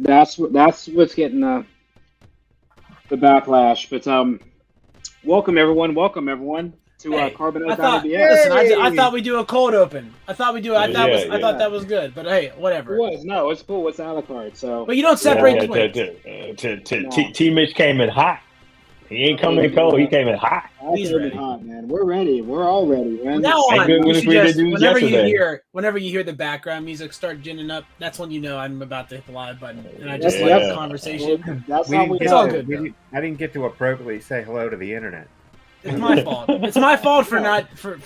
That's what's getting the backlash. But welcome everyone to Hey, I Carbonate Bounty thought. BS. Listen, I Hey! thought we do a cold open. I thought we do. Yeah, I thought yeah, that was good. But hey, It whatever. was no, it's cool. It's a la carte. So But you don't yeah, separate yeah. twins. no, T Mitch came in hot. He ain't I coming in mean, cold. He came in hot. I He's came in ready. hot, man. We're ready. We're all ready, From man. now Ain't on, good you as should we did just do yesterday. whenever you hear the background music start ginning up, that's when you know I'm about to hit the live button, and I just Yep, like yep. the Yeah. conversation. That's We how didn't we get It's all know. good. we Though. didn't, I didn't get to appropriately say hello to the internet. It's my fault. It's my fault for No,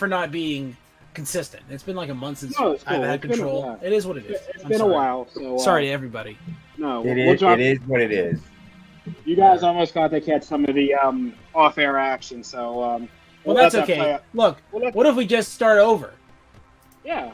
not being consistent. It's been like a month since no, it's I've cool. had It's been control. It is what it is. it's I'm been a sorry. while. So Sorry to everybody. no, It we'll is. drop. It is what it is. You guys almost got to catch some of the off-air action. So Well, we'll that's let that play okay. out. Look, We'll let, what if we just start over? yeah.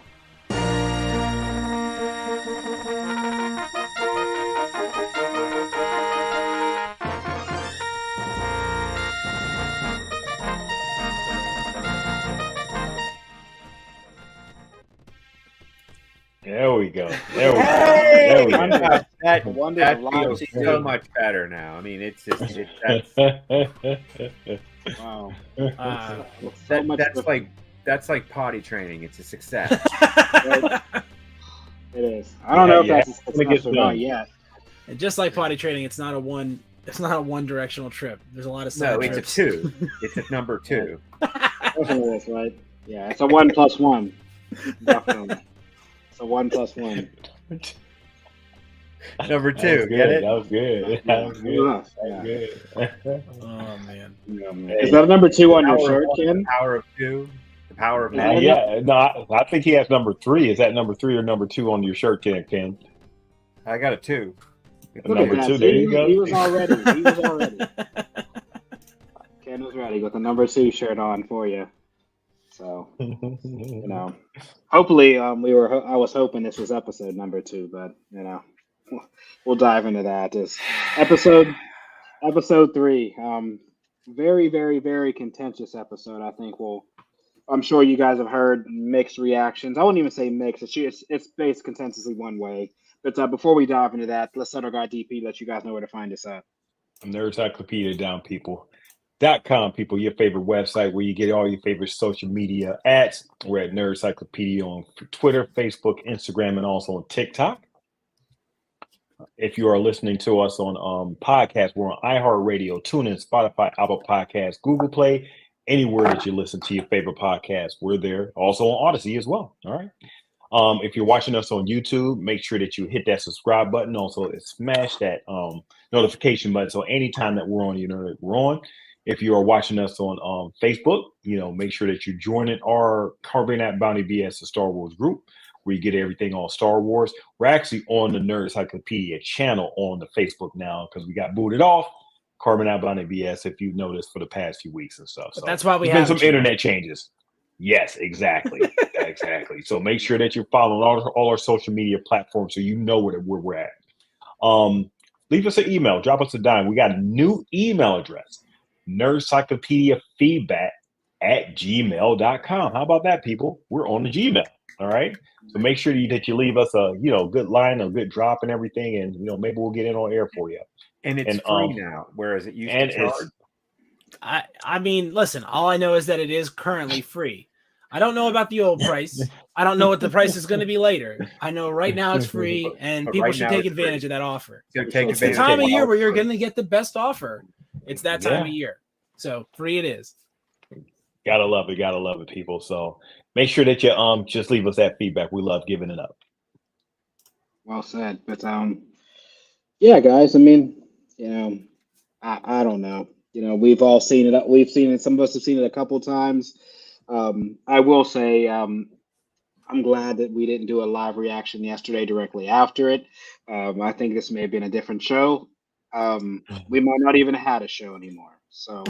There we go. There we go. Hey! There we go. Wonder, That wonder that live feels TV. so much better now. I mean, it's just Wow. Uh, It's so much that's like potty training. It's a success. different. It is. I don't know if Yeah, that's a when it gets success or not done. yet. and just like potty training, it's not a one directional trip. There's a lot of side No, it's a trips. 2. It's a number 2. Definitely is, right? Yeah, it's a 1+1. Definitely. It's a 1+1. Number That 2. was Get good. it? That was good. That was good. Yeah. That was good. Oh man. Yeah, man. Is that a number 2 on your shirt, Ken? The power of 2. The power of Is that 9. Yeah, no, I think he has number 3. Is that number 3 or number 2 on your shirt, Ken? I got a 2. Look Number at that. 2. See, There you go. he was already. He was already. Ken was ready with the number 2 shirt on for you. So, hopefully, I was hoping this was episode number 2, but we'll dive into that. It's episode 3. Very, very, very contentious episode. I'm sure you guys have heard mixed reactions. I wouldn't even say mixed. It's based consensusly one way. But before we dive into that, let's let our guy DP let you guys know where to find us at. Nerdcyclopedia down people.com, people, your favorite website where you get all your favorite social media ads. We're at Nerdcyclopedia on Twitter, Facebook, Instagram, and also on TikTok. If you are listening to us on podcasts, we're on iHeartRadio, TuneIn, Spotify, Apple Podcasts, Google Play, anywhere that you listen to your favorite podcast, we're there. Also on Odyssey as well. All right. If you're watching us on YouTube, make sure that you hit that subscribe button. Also, smash that notification button. So anytime that we're on, you know that we're on. If you are watching us on Facebook, make sure that you join in our Carbonate Bounty BS, the Star Wars group, where you get everything on Star Wars. We're actually on the Nerdcyclopedia channel on the Facebook now because we got booted off. Carbonate Bounty BS, if you've noticed for the past few weeks and stuff. But So that's why we there's have been a some channel. internet changes. Yes, exactly. Exactly. So make sure that you're following all our social media platforms so you know where we're at. Leave us an email. Drop us a dime. We got a new email address, nerdcyclopediafeedback@gmail.com. How about that, people? We're on the Gmail. All right. So make sure that you leave us a good line, a good drop and everything. And, maybe we'll get in on air for you. And it's free now, whereas it used to charge. I mean, listen, all I know is that it is currently free. I don't know about the old price. I don't know what the price is going to be later. I know right now it's free, and But people right should now take it's advantage free. of that offer. Take It's the advantage time of year it where you're while going it's to get the best offer. It's that time of year. So free it is. Gotta love it, people. So make sure that you just leave us that feedback. We love giving it up. Well said. But yeah, guys. I mean, I don't know. We've all seen it. We've seen it. Some of us have seen it a couple times. I will say, I'm glad that we didn't do a live reaction yesterday directly after it. I think this may have been a different show. We might not even have had a show anymore. So,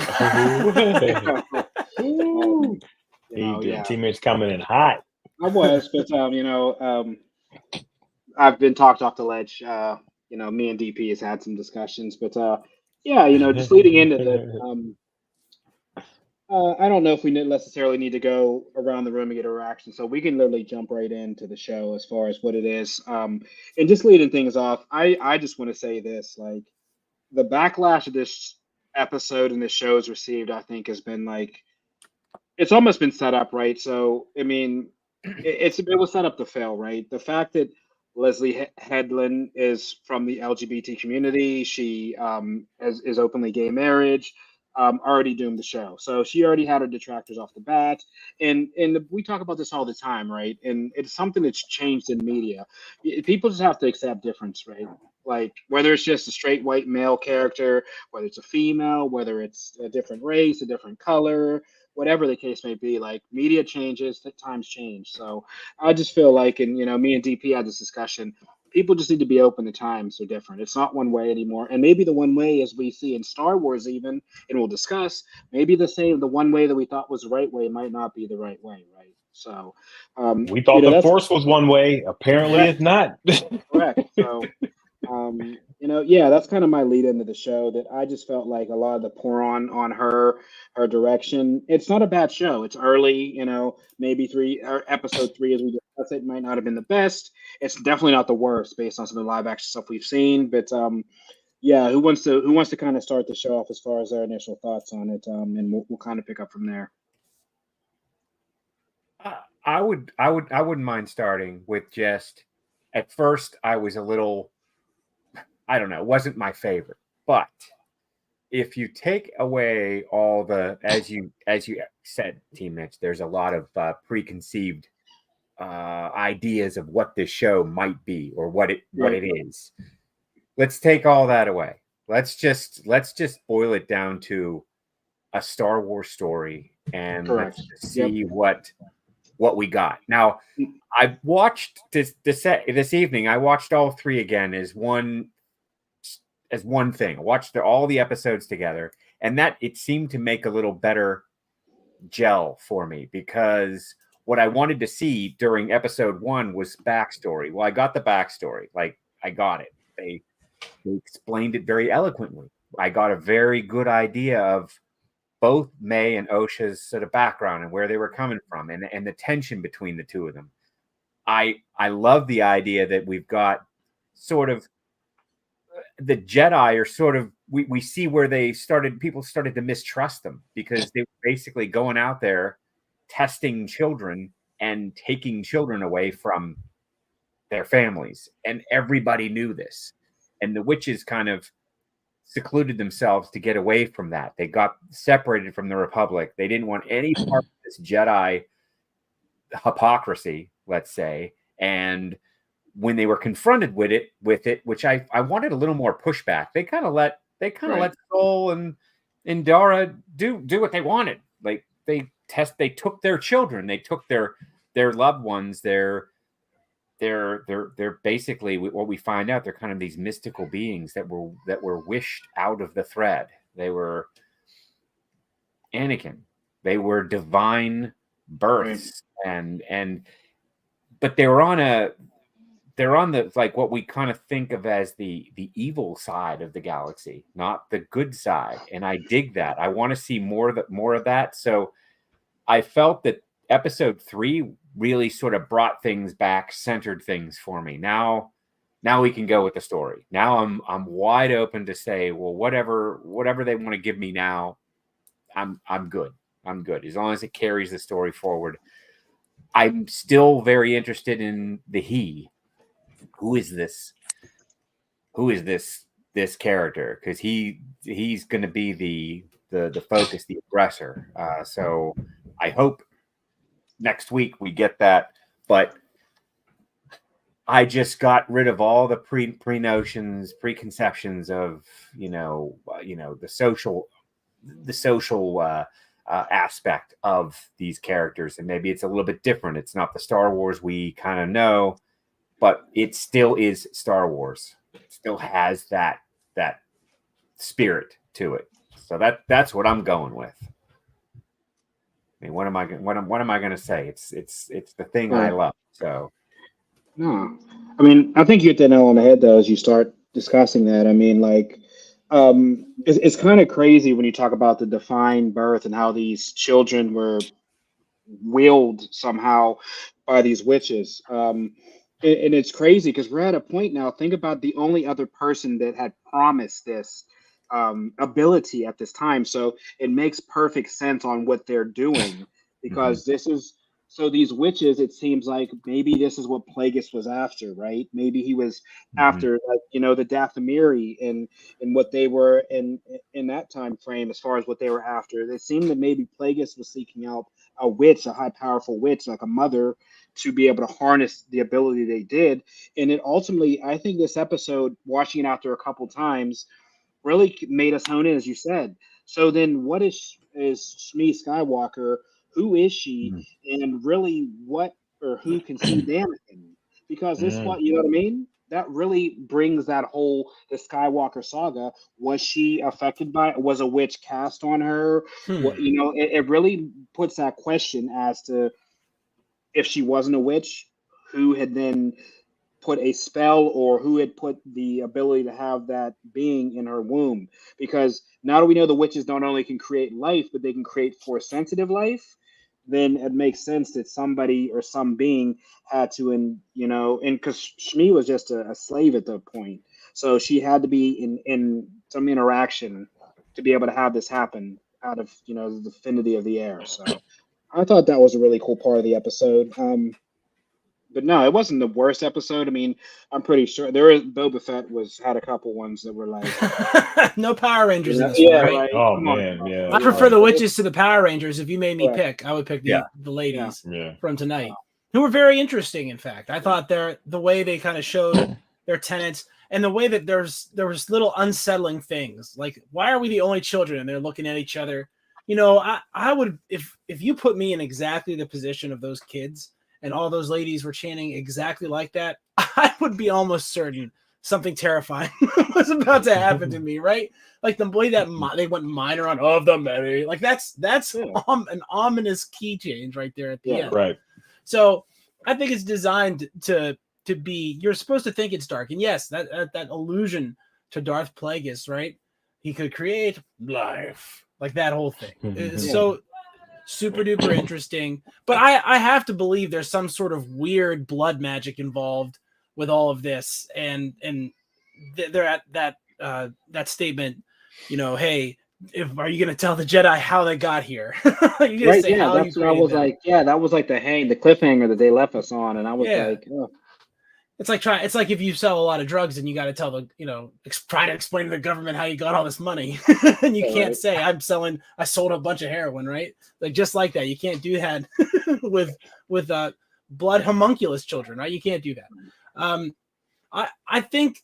yeah, Teammates coming in hot. I was, but I've been talked off the ledge. Me and DP has had some discussions, but yeah, just leading into the I don't know if we necessarily need to go around the room and get a reaction, so we can literally jump right into the show as far as what it is. And just leading things off, I just want to say this, like the backlash of this episode and this show has received, I think, has been like it's almost been set up, right? So, I mean, it was set up to fail, right? The fact that Leslie Headland is from the LGBT community, she is openly gay marriage, already doomed the show. So she already had her detractors off the bat, and we talk about this all the time, right? And it's something that's changed in media. People just have to accept difference, right? Like whether it's just a straight white male character, whether it's a female, whether it's a different race, a different color, whatever the case may be, like media changes, times change. So I just feel like, and me and DP had this discussion. People just need to be open to times are different. It's not one way anymore. And maybe the one way, as we see in Star Wars, even, and we'll discuss, maybe the one way that we thought was the right way might not be the right way, right? So we thought the Force was one way. Apparently, correct. It's not. Correct. So yeah, that's kind of my lead into the show, that I just felt like a lot of the pour on her direction. It's not a bad show. It's early, maybe episode 3 as we discuss it might not have been the best. It's definitely not the worst based on some of the live action stuff we've seen. But yeah, who wants to kind of start the show off as far as their initial thoughts on it? And we'll kind of pick up from there. I wouldn't mind starting with just, at first I was a little, I don't know, it wasn't my favorite, but if you take away all the, as you said, Team Mitch, there's a lot of preconceived ideas of what this show might be or what it is. Let's take all that away. Let's just boil it down to a Star Wars story, and Correct. Let's see what we got. Now, I watched this evening. I watched all 3 again as one thing. I watched all the episodes together, and that it seemed to make a little better gel for me, because what I wanted to see during episode 1 was backstory. Well, I got the backstory. Like, I got it. They explained it very eloquently. I got a very good idea of both May and Osha's sort of background and where they were coming from, and the tension between the two of them. I love the idea that we've got sort of the Jedi are sort of, we see where people started to mistrust them, because they were basically going out there testing children and taking children away from their families. And everybody knew this. And the witches kind of secluded themselves to get away from that. They got separated from the Republic. They didn't want any part of this Jedi hypocrisy, let's say. And when they were confronted with it, which I wanted a little more pushback, they kind of let Sol and Dara do what they wanted. Like they took their children, they took their loved ones, they're basically, what we find out, they're kind of these mystical beings that were wished out of the thread. They were Anakin. They were divine births, but they're on the, like, what we kind of think of as the evil side of the galaxy, not the good side. And I dig that. I want to see more of that. So I felt that episode 3 really sort of brought things back, centered things for me. Now we can go with the story. Now I'm wide open to say, well, whatever they want to give me now, I'm good. I'm good. As long as it carries the story forward. I'm still very interested in the he. Who is this character? Because he's going to be the focus, the aggressor. So I hope next week we get that. But I just got rid of all the pre-notions, preconceptions of the social aspect of these characters, and maybe it's a little bit different. It's not the Star Wars we kind of know, but it still is Star Wars. It still has that spirit to it. So that's what I'm going with. I mean, what am I going to say? It's the thing I love. So no, I mean, I think you hit the nail on the head though as you start discussing that. I mean, like, it's kind of crazy when you talk about the defined birth and how these children were willed somehow by these witches. And it's crazy because we're at a point now. Think about the only other person that had promised this ability at this time. So it makes perfect sense on what they're doing Mhm. because this is so these witches. It seems like maybe this is what Plagueis was after, right? Maybe he was Mhm. after, like, the Dathomiri and what they were in that time frame as far as what they were after. It seemed that maybe Plagueis was seeking out a witch, a high powerful witch, like a mother, to be able to harness the ability they did. And it ultimately, I think this episode, watching it after a couple times, really made us hone in, as you said. So then, what is Shmi Skywalker? Who is she? Mhm. And really, what or who conceived Anakin? Because this, Mm. what you know what I mean? That really brings that whole the Skywalker saga. Was she affected by it? Was a witch cast on her? What Hmm. it really puts that question as to if she wasn't a witch, who had then put a spell or who had put the ability to have that being in her womb. Because now that we know the witches not only can create life, but they can create force sensitive life, then it makes sense that somebody or some being had to, and because Shmi was just a slave at that point. So she had to be in some interaction to be able to have this happen out of, the affinity of the air. So I thought that was a really cool part of the episode. But no, it wasn't the worst episode. I mean, I'm pretty sure Boba Fett had a couple ones that were like, No Power Rangers in this one, yeah, right? right. Oh Come on, man, yeah, I you prefer know, the right. witches to the Power Rangers. If you made me correct. pick, I would pick Yeah. the Yeah. ladies Yeah. from tonight, who were very interesting. In fact, I thought the way they kind of showed their tenets and the way that there was little unsettling things like why are we the only children and they're looking at each other. I would if you put me in exactly the position of those kids and all those ladies were chanting exactly like that, I would be almost certain something terrifying was about to happen to me, right? Like the way that they went minor on of the many, like that's Yeah. an ominous key change right there at the Yeah. end. Right. So I think it's designed to be. You're supposed to think it's dark, and yes, that allusion to Darth Plagueis, right? He could create life, like that whole thing is Yeah. so super duper interesting. But I have to believe there's some sort of weird blood magic involved with all of this, and they're at that statement, hey, are you going to tell the Jedi how they got here? You're going to Right. say Yeah. how you That's what I created was them. like. Yeah. That was like the cliffhanger that they left us on. And I was Yeah. like, oh, It's like if you sell a lot of drugs and you got to tell try to explain to the government how you got all this money. And you yeah, can't right. say I sold a bunch of heroin, right? Like just like that. You can't do that with blood homunculus children, right? You can't do that. I think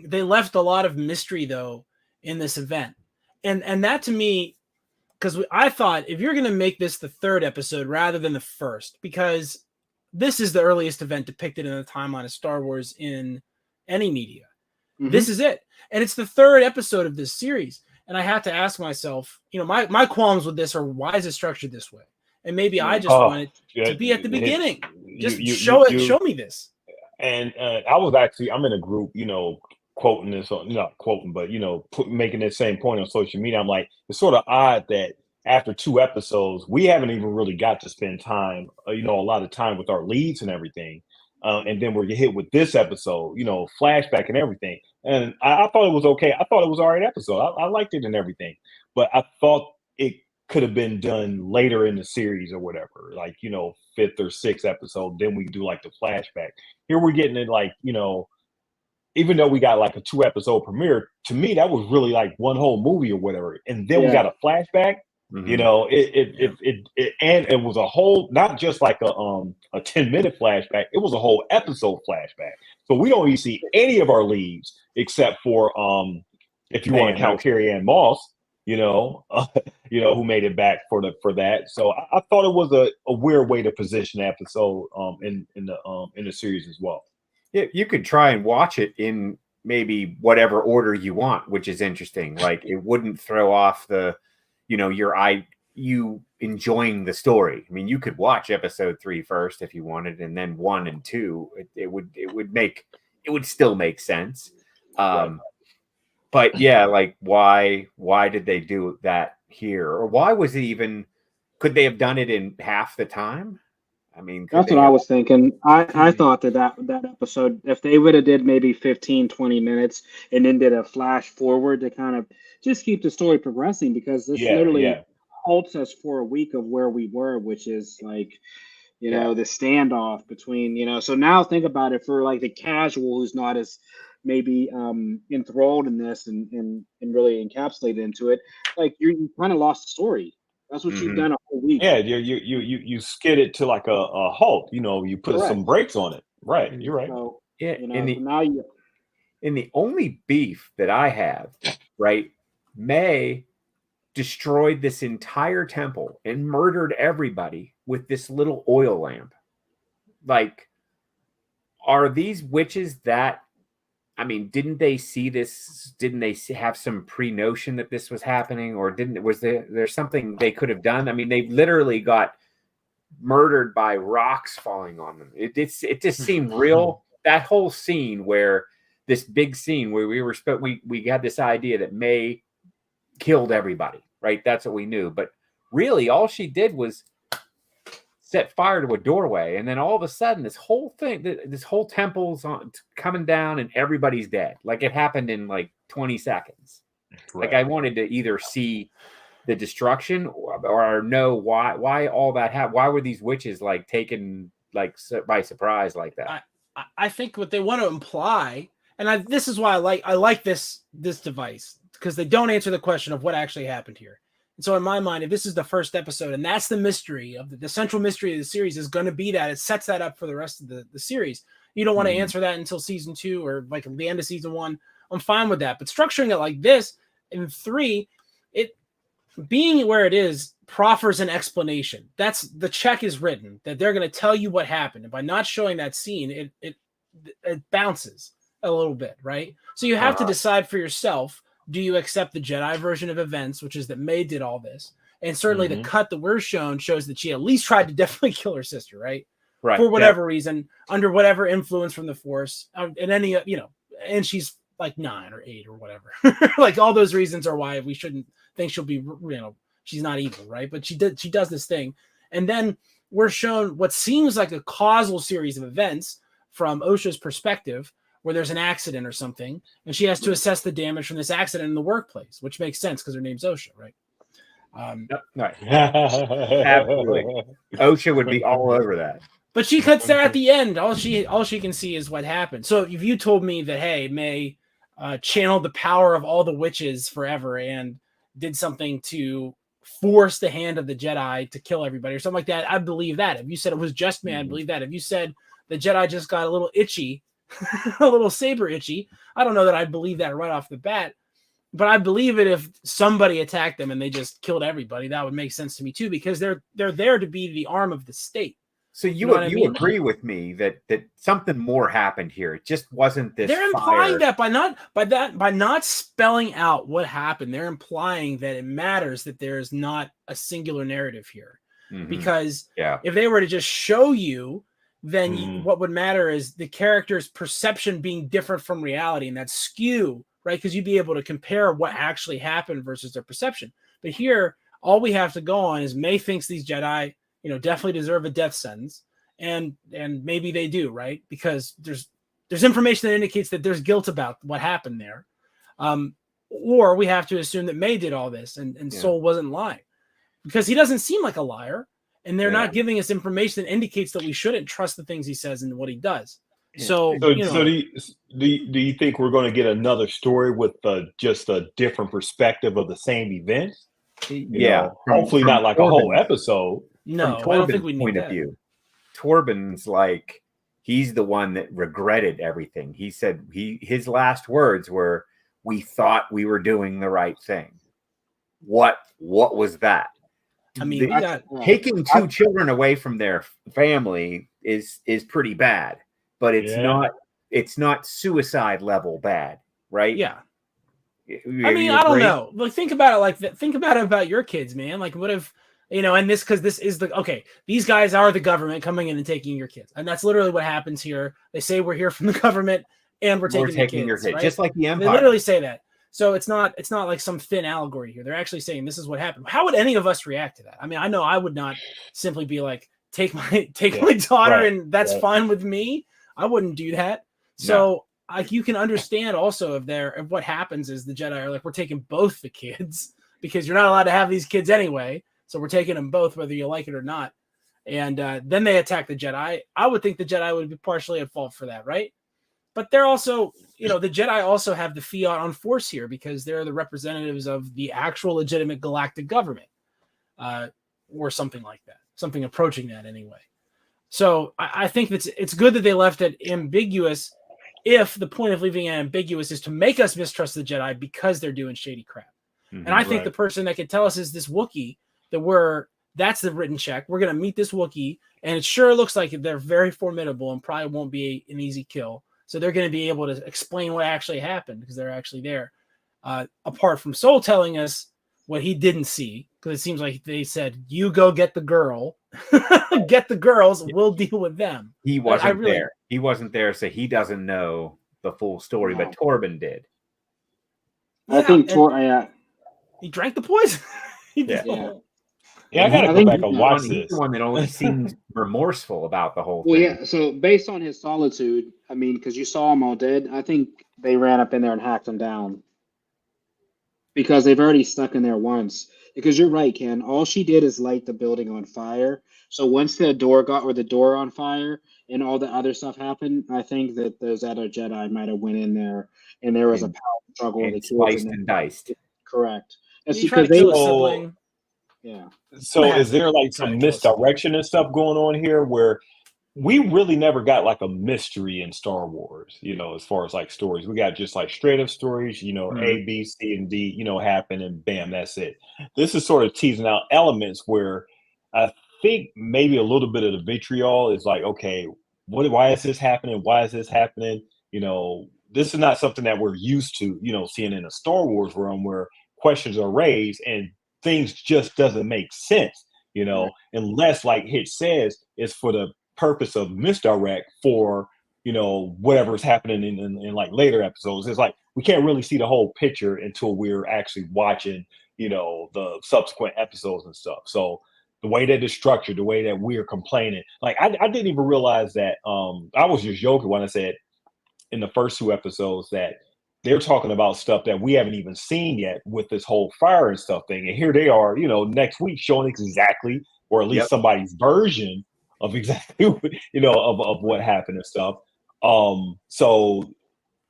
they left a lot of mystery though in this event. And that to me, because I thought if you're going to make this the third episode rather than the first, because this is the earliest event depicted in the timeline of Star Wars in any media. This Mm-hmm. is it. And it's the third episode of this series. And I have to ask myself, my qualms with this are why is it structured this way? And maybe I Yeah. just Oh, wanted yeah, to be at the beginning. you, Just you, you, show you, me this. and I was actually, I'm in a group, quoting this, or not quoting, but making that same point on social media. I'm like, it's sort of odd that after two episodes, we haven't even really got to spend time, a lot of time with our leads and everything. And then we're hit with this episode, flashback and everything. And I thought it was okay. I thought it was an all right episode. I liked it and everything, but I thought it could have been done later in the series or whatever, like, fifth or sixth episode. Then we do like the flashback. Here we're getting it like, even though we got like a 2 episode premiere, to me that was really like one whole movie or whatever. And then we Yeah. got a flashback. Mhm. And it was a whole, not just like a 10-minute flashback. It was a whole episode flashback. So we don't even see any of our leads except for if you want to count Carrie Ann Moss, who made it back for that. So I thought it was a weird way to position the episode in the series as well. Yeah, you could try and watch it in maybe whatever order you want, which is interesting. Like it wouldn't throw off you enjoying the story. I mean, you could watch episode 3 first if you wanted, and then 1 and 2. It would still make sense. Right. But yeah, like why did they do that here? Or why was it even, could they have done it in half the time? I mean, could That's they what I have? was thinking. I thought that episode, if they would have did maybe 15, 20 minutes and then did a flash forward to kind of just keep the story progressing, because this Yeah, literally yeah, halts us for a week of where we were, which is like, Yeah. the standoff between, so now think about it for like the casual who's not as maybe enthralled in this and really encapsulated into it. Like you kind of lost the story. That's what you've Mhm. done a whole week. yeah. You skid it to like a halt. You put some Correct. brakes on it. Right. You're right. So, Yeah. so now you. In the only beef that I have, right, May destroyed this entire temple and murdered everybody with this little oil lamp. Like, are these witches that, I mean, didn't they see this? Didn't they have some pre-notion that this was happening? Or was there something they could have done? I mean, they literally got murdered by rocks falling on them. It just seemed real. That whole scene where this big scene where we had this idea that May killed everybody, right? That's what we knew. But really, all she did was set fire to a doorway, and then all of a sudden, this whole temple's coming down, and everybody's dead. Like it happened in like 20 seconds. Right. Like I wanted to either see the destruction or know why all that happened. Why were these witches like taken like by surprise like that? I think what they want to imply, and this is why I like this device, because they don't answer the question of what actually happened here. And so in my mind, if this is the first episode, and that's the mystery of the central mystery of the series is going to be that it sets that up for the rest of the series. You don't want to answer that until season 2 or like the end of season 1. I'm fine with that. But structuring it like this in 3, it being where it is proffers an explanation. That's the check is written that they're going to tell you what happened. And by not showing that scene, it bounces a little bit, right? So you have to decide for yourself. Do you accept the Jedi version of events, which is that May did all this? And certainly the cut that we're shown shows that she at least tried to definitely kill her sister, right? Right. For whatever reason, under whatever influence from the Force, and any, and she's like 9 or 8 or whatever. Like all those reasons are why we shouldn't think she'll be, she's not evil, right? But she does this thing. And then we're shown what seems like a causal series of events from Osha's perspective, where there's an accident or something, and she has to assess the damage from this accident in the workplace, which makes sense because her name's Osha, right? Right. Absolutely. Osha would be all over that. But she cuts there at the end. All she can see is what happened. So if you told me that, hey, May channeled the power of all the witches forever and did something to force the hand of the Jedi to kill everybody or something like that, I believe that. If you said it was just May, I believe that. If you said the Jedi just got a little itchy, a little saber itchy, I don't know that I believe that right off the bat, but I believe it if somebody attacked them and they just killed everybody. That would make sense to me too, because they're there to be the arm of the state. So you agree with me that something more happened here. It just wasn't this. They're implying that by not spelling out what happened, they're implying that it matters that there is not a singular narrative here. Because if they were to just show you, then what would matter is the character's perception being different from reality, and that skew, right? Because you'd be able to compare what actually happened versus their perception. But here, all we have to go on is May thinks these Jedi, definitely deserve a death sentence, and maybe they do, right? Because there's information that indicates that there's guilt about what happened there, or we have to assume that May did all this, and Soul wasn't lying, because he doesn't seem like a liar. And they're not giving us information that indicates that we shouldn't trust the things he says and what he does. So do you think we're going to get another story with just a different perspective of the same event? Hopefully not like a whole episode. No, from I don't think we Torbin's need that. View, Torbin's like, he's the one that regretted everything. He said his last words were, "We thought we were doing the right thing." What was that? I mean, taking 2 children away from their family is pretty bad, but it's not suicide level bad, right? Yeah. I mean, I don't know. Like, think about it like that. Think about it about your kids, man. Like, what if, and because this is these guys are the government coming in and taking your kids. And that's literally what happens here. They say we're here from the government and we're taking your kids, right? just like the Empire. They literally say that. So it's not like some thin allegory here. They're actually saying this is what happened. How would any of us react to that? I mean, I know I would not simply be like, take my daughter and that's fine with me. I wouldn't do that. So like you can understand also if what happens is the Jedi are like, we're taking both the kids because you're not allowed to have these kids anyway. So we're taking them both, whether you like it or not. And then they attack the Jedi. I would think the Jedi would be partially at fault for that, right? But they're also, the Jedi also have the fiat on Force here because they're the representatives of the actual legitimate galactic government, or something like that, something approaching that anyway. So I think it's good that they left it ambiguous. If the point of leaving it ambiguous is to make us mistrust the Jedi because they're doing shady crap. And I think the person that can tell us is this Wookiee that's the written check. We're going to meet this Wookiee, and it sure looks like they're very formidable and probably won't be an easy kill. So they're going to be able to explain what actually happened because they're actually there. Apart from Soul telling us what he didn't see, because it seems like they said, you go get the girl, get the girls, we'll deal with them. He wasn't there. He wasn't there, so he doesn't know the full story, but Torben did. I think he drank the poison. I gotta go back and watch this. He's the one that only seems remorseful about the whole thing. Well, yeah. So based on his solitude, I mean, because you saw them all dead, I think they ran up in there and hacked him down because they've already stuck in there once. Because you're right, Ken. All she did is light the building on fire. So once the door on fire and all the other stuff happened, I think that those other Jedi might have went in there and there was a power struggle. And sliced and diced. Correct. It's because they kill a sibling. Yeah. So is there like some misdirection and stuff going on here where we really never got like a mystery in Star Wars, as far as like stories? We got just like straight up stories, A, B, C, and D, happen and bam, that's it. This is sort of teasing out elements where I think maybe a little bit of the vitriol is like, okay, why is this happening? Why is this happening? This is not something that we're used to, seeing in a Star Wars realm where questions are raised and things just doesn't make sense, unless, like Hitch says, it's for the purpose of misdirect for, whatever's happening in like later episodes. It's like we can't really see the whole picture until we're actually watching, the subsequent episodes and stuff. So the way that it's structured, the way that we're complaining, like I didn't even realize that. I was just joking when I said in the first 2 episodes that they're talking about stuff that we haven't even seen yet with this whole fire and stuff thing. And here they are, next week showing exactly, or at least somebody's version of exactly, of what happened and stuff. So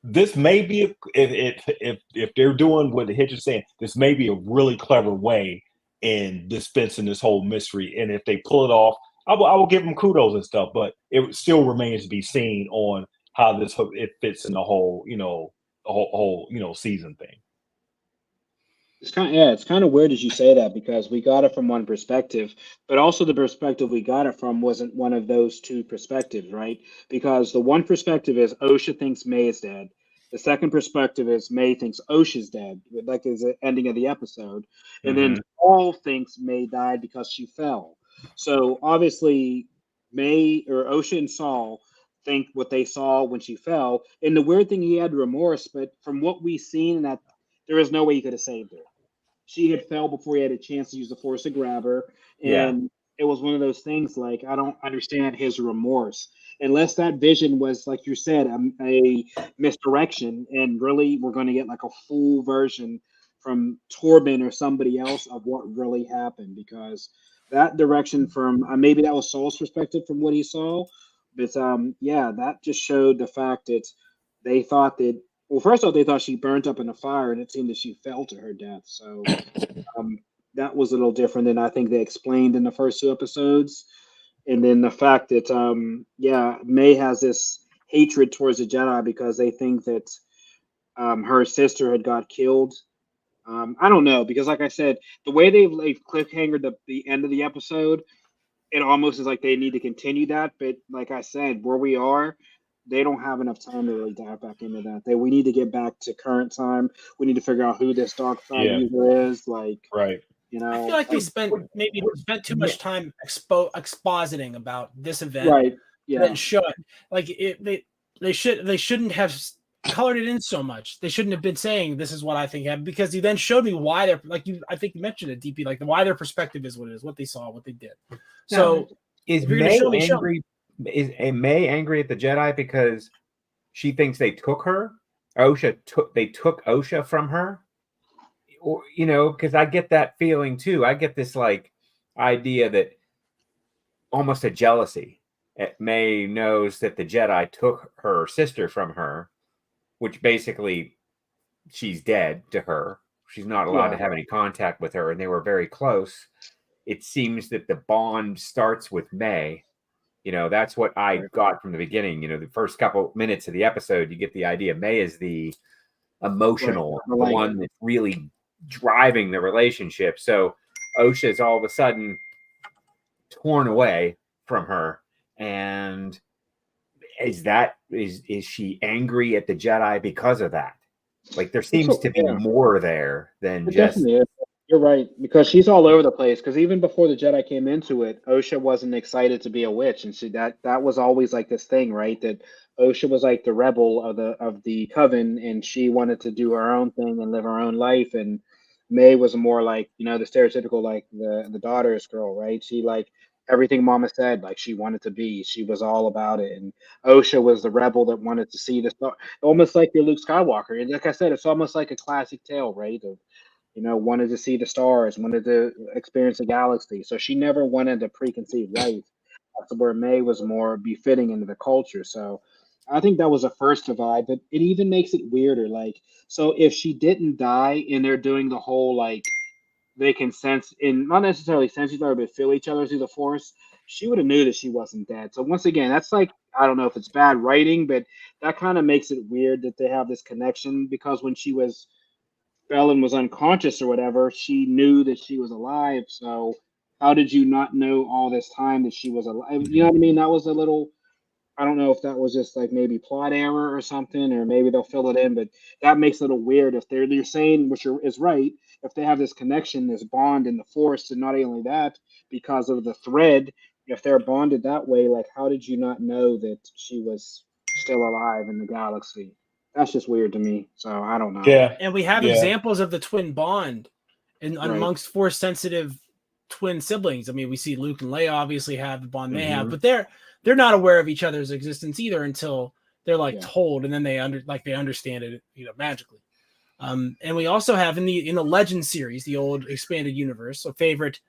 this may be, if they're doing what the Hitch is saying, this may be a really clever way in dispensing this whole mystery. And if they pull it off, I will give them kudos and stuff, but it still remains to be seen on how it fits in the whole, whole season thing. It's kind of weird as you say that because we got it from one perspective, but also the perspective we got it from wasn't one of those 2 perspectives, right? Because the one perspective is Osha thinks May is dead. The second perspective is May thinks Osha's dead, like is the ending of the episode. And then Paul thinks May died because she fell. So obviously May or Osha and Saul think what they saw when she fell. And the weird thing, he had remorse, but from what we've seen, that there is no way he could have saved her. She had fell before he had a chance to use the Force to grab her. And it was one of those things like, I don't understand his remorse. Unless that vision was, like you said, a misdirection, and really we're going to get like a full version from Torben or somebody else of what really happened, because that direction from maybe that was Saul's perspective from what he saw. But that just showed the fact that they thought that, well, first off, they thought she burnt up in a fire, and it seemed that she fell to her death. So that was a little different than I think they explained in the first 2 episodes. And then the fact that, May has this hatred towards the Jedi because they think that her sister had got killed. I don't know, because like I said, the way they've cliffhangered the end of the episode, it almost is like they need to continue that. But like I said, where we are, they don't have enough time to really dive back into that. We need to get back to current time. We need to figure out who this dark side user is. Like, right. I feel like they spent too much time expositing about this event, right? Yeah, and show it. Like they shouldn't have colored it in so much. They shouldn't have been saying this is what I think happened, because you then showed me why they're like you. I think you mentioned it, DP, like why their perspective is what it is, what they saw, what they did. So is if you're going to May show me, show me. angry? Is May angry at the Jedi because she thinks they took her? They took Osha from her, or because I get that feeling too. I get this like idea that almost a jealousy. May knows that the Jedi took her sister from her, which basically she's dead to her. She's not allowed to have any contact with her, and they were very close. It seems that the bond starts with May. That's what I got from the beginning. The first couple minutes of the episode, you get the idea. May is the emotional, the one that's really driving the relationship. So Osha is all of a sudden torn away from her. And is she angry at the Jedi because of that? Like there seems to be more there than just. Definitely. You're right, because she's all over the place. Because even before the Jedi came into it, Osha wasn't excited to be a witch, and that was always like this thing, right? That Osha was like the rebel of the coven, and she wanted to do her own thing and live her own life. And May was more like the stereotypical like the daughter's girl, right? She like everything Mama said, like she wanted to be. She was all about it, and Osha was the rebel that wanted to see the star, almost like your Luke Skywalker. And like I said, it's almost like a classic tale, right? Of wanted to see the stars, wanted to experience the galaxy. So she never wanted a preconceived life. That's where May was more befitting into the culture. So I think that was a first divide, but it even makes it weirder. Like, so if she didn't die and they're doing the whole, like, they can sense, and not necessarily sense each other, but feel each other through the Force, she would have knew that she wasn't dead. So once again, that's like, I don't know if it's bad writing, but that kind of makes it weird that they have this connection, because when she was Bellen was unconscious or whatever, she knew that she was alive. So how did you not know all this time that she was alive? You know what I mean? That was a little, I don't know if that was just like maybe plot error or something, or maybe they'll fill it in, but that makes it a little weird if you're saying, which is right, if they have this connection, this bond in the Force, and not only that, because of the thread, if they're bonded that way, like how did you not know that she was still alive in the galaxy? That's just weird to me. So I don't know. Yeah. And we have examples of the twin bond amongst Force sensitive twin siblings. I mean, we see Luke and Leia obviously have the bond they have, but they're not aware of each other's existence either until they're like told, and then they understand it, magically. And we also have in the Legend series, the old expanded universe, a favorite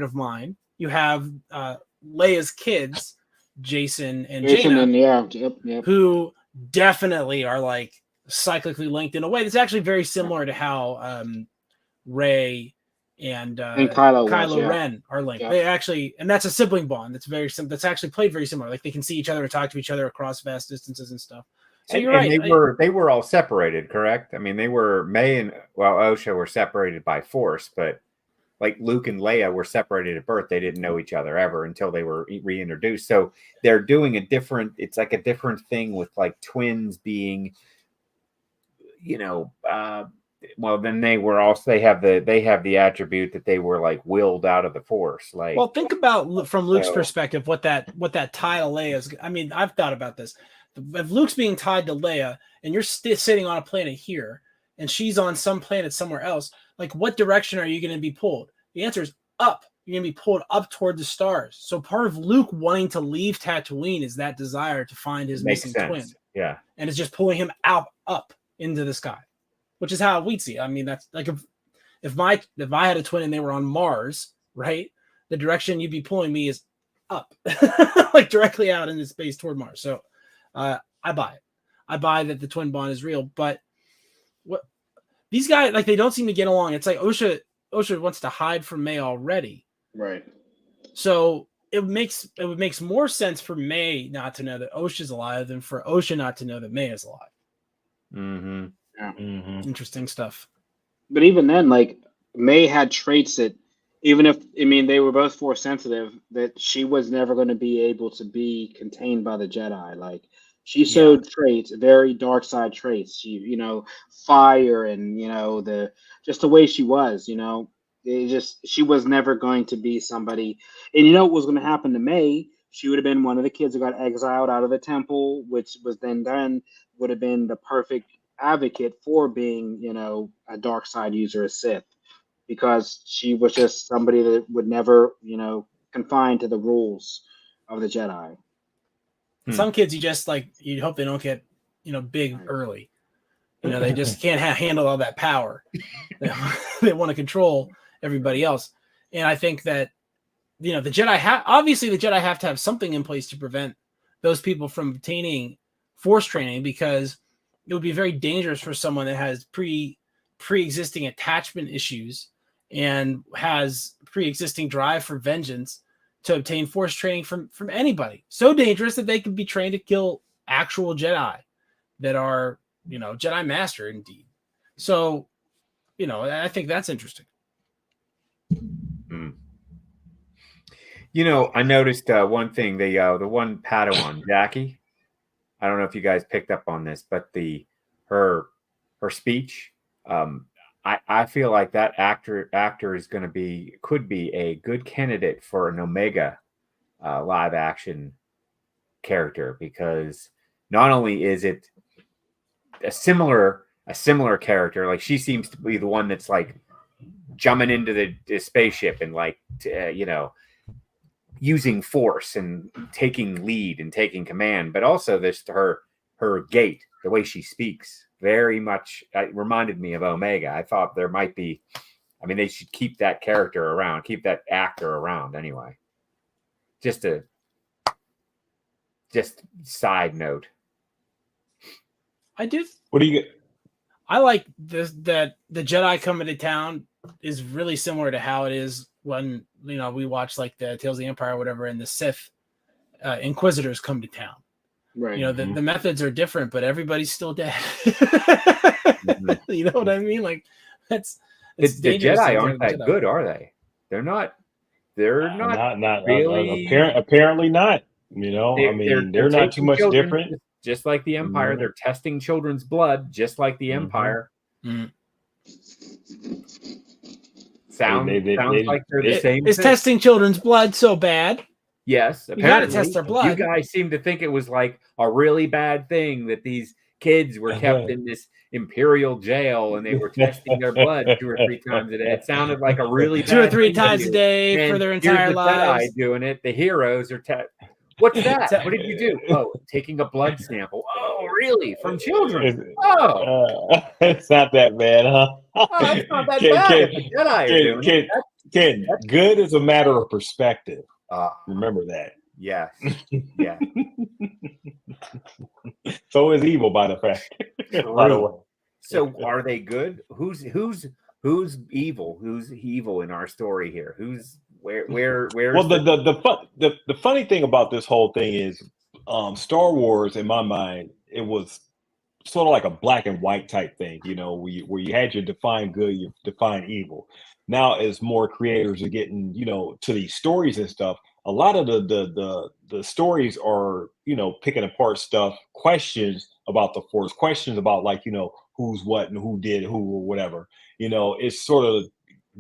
of mine. You have Leia's kids, Jason and Jaina, who definitely are like cyclically linked in a way that's actually very similar to how Rey and Kylo Ren are linked. They actually, and that's a sibling bond that's that's actually played very similar. Like they can see each other and talk to each other across vast distances and stuff. So you're right. They were all separated, correct? I mean, they were May and Osha were separated by Force, but like Luke and Leia were separated at birth. They didn't know each other ever until they were reintroduced. So they're doing it's like a different thing with like twins being, well, then they have the attribute that they were like willed out of the Force. Like, well, think about from Luke's perspective, what that tie to Leia is. I mean, I've thought about this. If Luke's being tied to Leia and you're sitting on a planet here and she's on some planet somewhere else, like what direction are you going to be pulled? The answer is up. You're going to be pulled up toward the stars. So part of Luke wanting to leave Tatooine is that desire to find his missing twin. Yeah. And it's just pulling him up into the sky, which is how we'd see. I mean, that's like if I had a twin and they were on Mars, right? The direction you'd be pulling me is up, like directly out into space toward Mars. So I buy it. I buy that the twin bond is real, but what these guys, like, they don't seem to get along. It's like Osha wants to hide from May already. Right. So it would make more sense for May not to know that Osha's alive than for Osha not to know that May is alive. Mm-hmm. Yeah. Mm-hmm. Interesting stuff. But even then, like, May had traits that, even if, I mean, they were both Force sensitive, that she was never going to be able to be contained by the Jedi. Like, she showed traits, very dark side traits. She, fire and, just the way she was, she was never going to be somebody. And what was going to happen to May? she would have been one of the kids who got exiled out of the temple, which was then would have been the perfect advocate for being, a dark side user, a Sith, because she was just somebody that would never, confine to the rules of the Jedi. Some kids, you hope they don't get, big early. They just can't handle all that power. They want to control everybody else. And I think that, the Jedi obviously the Jedi have to have something in place to prevent those people from obtaining Force training, because it would be very dangerous for someone that has pre-existing attachment issues and has pre-existing drive for vengeance to obtain Force training from anybody. So dangerous that they could be trained to kill actual Jedi that are, Jedi Master indeed. So, I think that's interesting. I noticed one thing. The one Padawan, Jackie. I don't know if you guys picked up on this, but her speech. I feel like that actor is could be a good candidate for an Omega live action character, because not only is it a similar character, like she seems to be the one that's like jumping into the spaceship and like using Force and taking lead and taking command, but also her gait, the way she speaks, very much reminded me of Omega. I thought there might be, they should keep that character around, keep that actor around anyway. Just side note. I do. What do you get? I like this, that the Jedi coming to town is really similar to how it is when, we watch like the Tales of the Empire or whatever, and the Sith Inquisitors come to town. Right. The methods are different, but everybody's still dead. You know what I mean? Like the Jedi aren't that good, are they? They're not really. Apparently not. They're not too much different. Just like the Empire, they're testing children's blood, just like the Empire. Sounds like they're the same. Is testing children's blood so bad? Yes, apparently. You got to test their blood. You guys seem to think it was like a really bad thing that these kids were kept in this Imperial jail and they were testing their blood 2 or 3 times a day. It sounded like a really bad 2 or 3 times a day for their entire lives. Jedi doing it. The heroes are What's that? What did you do? Oh, taking a blood sample. Oh, really? From children? It's not that bad, huh? Oh, it's not that bad. Jedi are doing Ken, good is a matter of perspective. Remember that. Yeah. Yeah. So is evil, by the way. So are they good? Who's evil? Who's evil in our story here? Where's well, the funny thing about this whole thing is Star Wars, in my mind, it was sort of like a black and white type thing, where you had your defined good, your defined evil. Now, as more creators are getting, to these stories and stuff, a lot of the stories are, picking apart stuff, questions about the Force, questions about like, who's what and who did who or whatever. It's sort of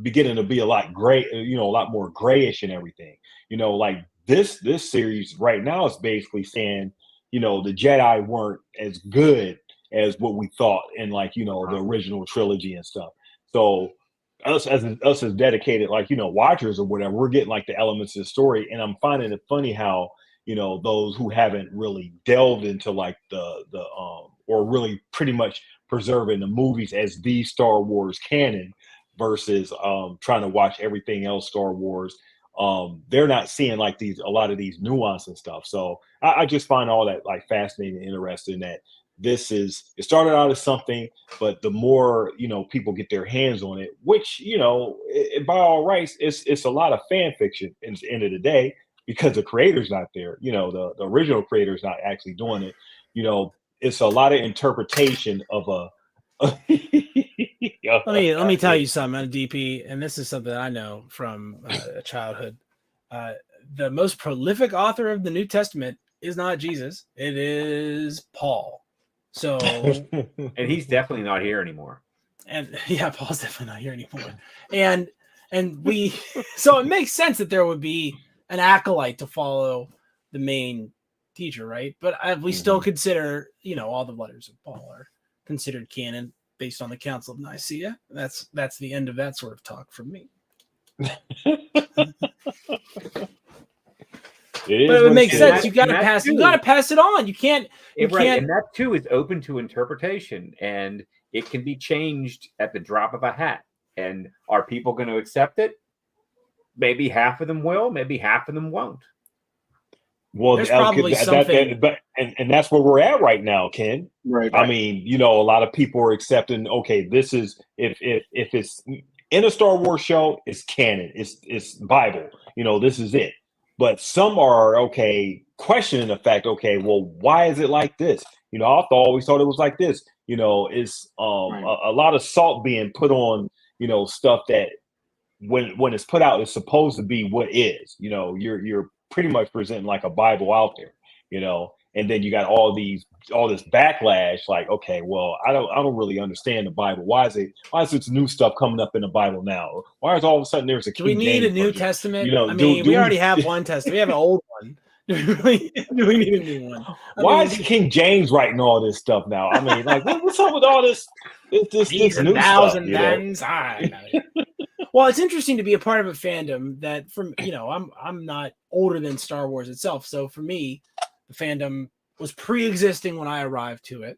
beginning to be a lot gray, a lot more grayish and everything. Like this series right now is basically saying, the Jedi weren't as good as what we thought in like, the original trilogy and stuff. So us as dedicated, like, watchers or whatever, we're getting like the elements of the story. And I'm finding it funny how, those who haven't really delved into like the or really pretty much preserving the movies as the Star Wars canon versus trying to watch everything else Star Wars, they're not seeing like a lot of these nuance and stuff. So I just find all that like fascinating and interesting, that it started out as something, but the more, people get their hands on it, which, by all rights, it's a lot of fan fiction at the end of the day, because the creator's not there, the original creator's not actually doing it. It's a lot of interpretation of let me tell you something, DP, and this is something I know from childhood. The most prolific author of the New Testament is not Jesus; it is Paul. So, and he's definitely not here anymore. And yeah, Paul's definitely not here anymore. And we, so it makes sense that there would be an acolyte to follow the main teacher, right? But we still consider, all the letters of Paul are considered canon based on the Council of Nicaea. That's the end of that sort of talk from me. It makes sense. You got to pass it on. You can't. And that too is open to interpretation, and it can be changed at the drop of a hat. And are people going to accept it? Maybe half of them will. Maybe half of them won't. Well, there's probably something, and that's where we're at right now, Ken. Right. I mean, a lot of people are accepting. Okay, this is if it's in a Star Wars show, it's canon. It's Bible. This is it. But some are questioning the fact. Okay, well, why is it like this? I always thought it was like this. It's a lot of salt being put on. Stuff that when it's put out is supposed to be what is. You're pretty much presenting like a Bible out there, and then you got all this backlash. Like, okay, well, I don't really understand the Bible. Why is this new stuff coming up in the Bible now? Why is all of a sudden there's a King James? Do we need a New Testament? We already have one testament. We have an old one. Do we need a new one? Why is King James writing all this stuff now? I mean, like, what's up with all this? This new stuff. Well, it's interesting to be a part of a fandom that, I'm not older than Star Wars itself, so for me, the fandom was pre-existing when I arrived to it,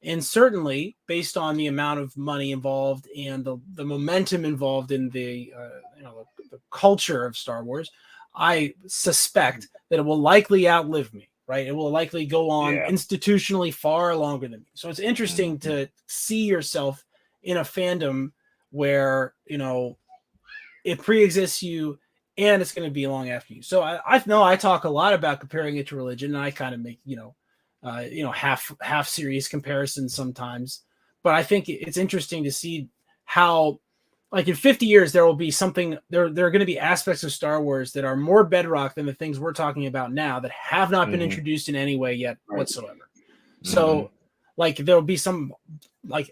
and certainly based on the amount of money involved and the momentum involved in the culture of Star Wars, I suspect that it will likely outlive me. Right, it will likely go on institutionally far longer than me. So it's interesting to see yourself in a fandom where it pre-exists you, and it's going to be long after you. So I know I talk a lot about comparing it to religion, and I kind of make half serious comparisons sometimes. But I think it's interesting to see how, like, in 50 years, there will be something. There are going to be aspects of Star Wars that are more bedrock than the things we're talking about now that have not been introduced in any way yet whatsoever. So, like, there will be some, like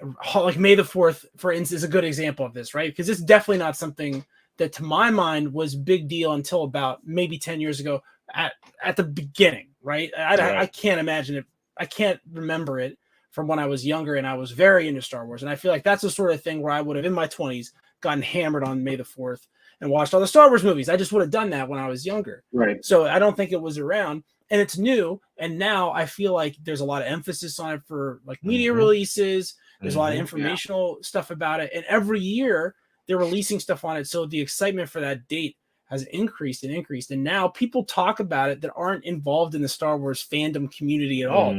May the 4th, for instance, is a good example of this, right? Because it's definitely not something that, to my mind, was big deal until about maybe 10 years ago at the beginning, right? I can't imagine it. I can't remember it from when I was younger and I was very into Star Wars. And I feel like that's the sort of thing where I would have, in my 20s, gotten hammered on May the 4th and watched all the Star Wars movies. I just would have done that when I was younger. Right. So I don't think it was around, and it's new. And now I feel like there's a lot of emphasis on it for, like, media releases. There's a lot of informational stuff about it. And every year they're releasing stuff on it. So the excitement for that date has increased and increased. And now people talk about it that aren't involved in the Star Wars fandom community at all.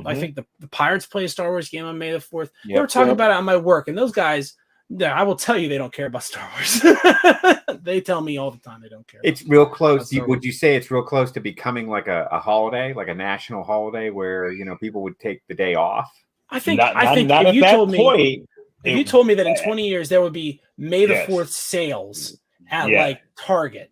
I think the Pirates play a Star Wars game on May the 4th. They were talking about it on my work, and those guys, I will tell you, they don't care about Star Wars. They tell me all the time they don't care. It's real close. Would you say it's real close to becoming like a holiday, like a national holiday where, people would take the day off? I think if you told me that in 20 years there would be May the 4th sales at like Target,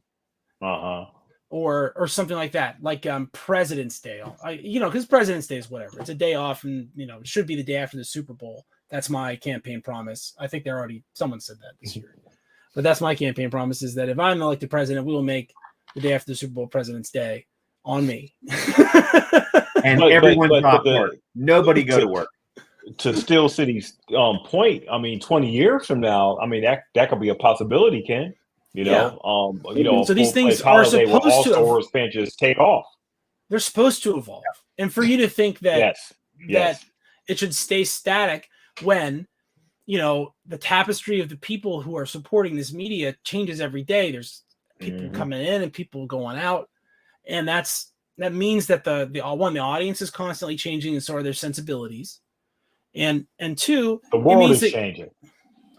or something like that, like President's Day, because President's Day is whatever. It's a day off, and it should be the day after the Super Bowl. That's my campaign promise. I think someone said that this year, but that's my campaign promise, is that if I'm elected president, we will make the day after the Super Bowl President's Day on me. And everyone drop work. Nobody go to work. To Steel City's point, I mean, 20 years from now, I mean, that could be a possibility, Ken. So these things are supposed to. Star Wars fans just take off. They're supposed to evolve, and for you to think that that it should stay static when the tapestry of the people who are supporting this media changes every day. There's people coming in and people going out, and that means that the audience is constantly changing, and so are their sensibilities. And two, the world is changing.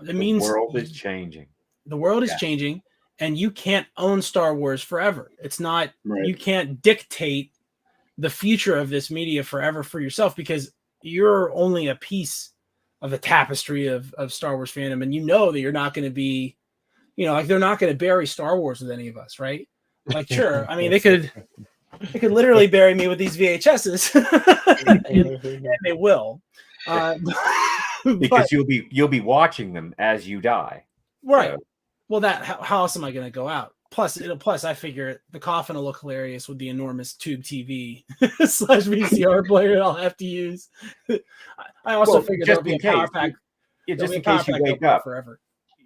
It means the world is changing. The world is changing, and you can't own Star Wars forever. It's not, you can't dictate the future of this media forever for yourself, because you're only a piece of the tapestry of Star Wars fandom. And that you're not going to be, like, they're not going to bury Star Wars with any of us, right? Like, sure. I mean, they could literally bury me with these VHSs, and they will. Because you'll be watching them as you die. Right. So. Well, how else am I going to go out? plus, I figure the coffin will look hilarious with the enormous tube TV / VCR player I'll have to use. I also figure there'll be a power pack. Just in case you wake up forever.